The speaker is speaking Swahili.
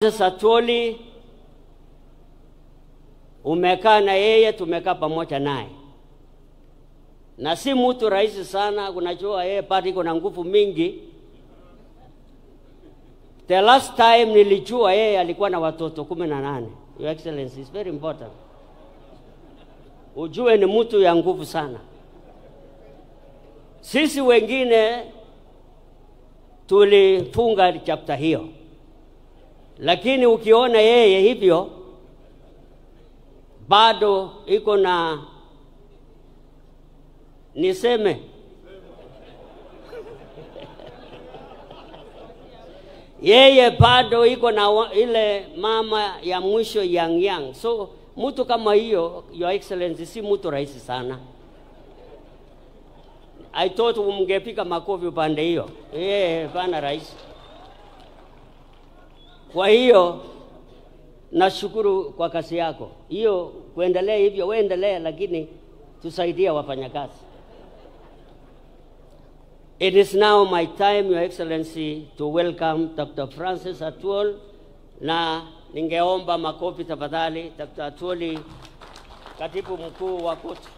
Atuoli umekaa na yeye, tumekaa pamoja naye. Na si mtu rahisi sana, unajua yeye party iko na nguvu mingi. The last time nilijua yeye alikuwa na watoto 18. Your Excellency, is very important. Ujue ni mtu ya nguvu sana. Sisi wengine tulifunga chapter hiyo. Lakini ukiona yeye hivyo bado iko na niseme yeye bado iko na ile mama ya mwisho yang. So mtu kama hiyo, Your Excellency, si mtu rahisi sana. I thought mngepika makofi upande hiyo. Bana rahisi. Kwa hiyo nashukuru kwa kazi yako. Hiyo kuendelea hivyo, uendelee, lakini tusaidia wafanyakazi. It is now my time, Your Excellency, to welcome Dr. Francis Atuol, na ningeomba makofi tafadhali. Dr. Atuoli, katibu mkuu wa koti.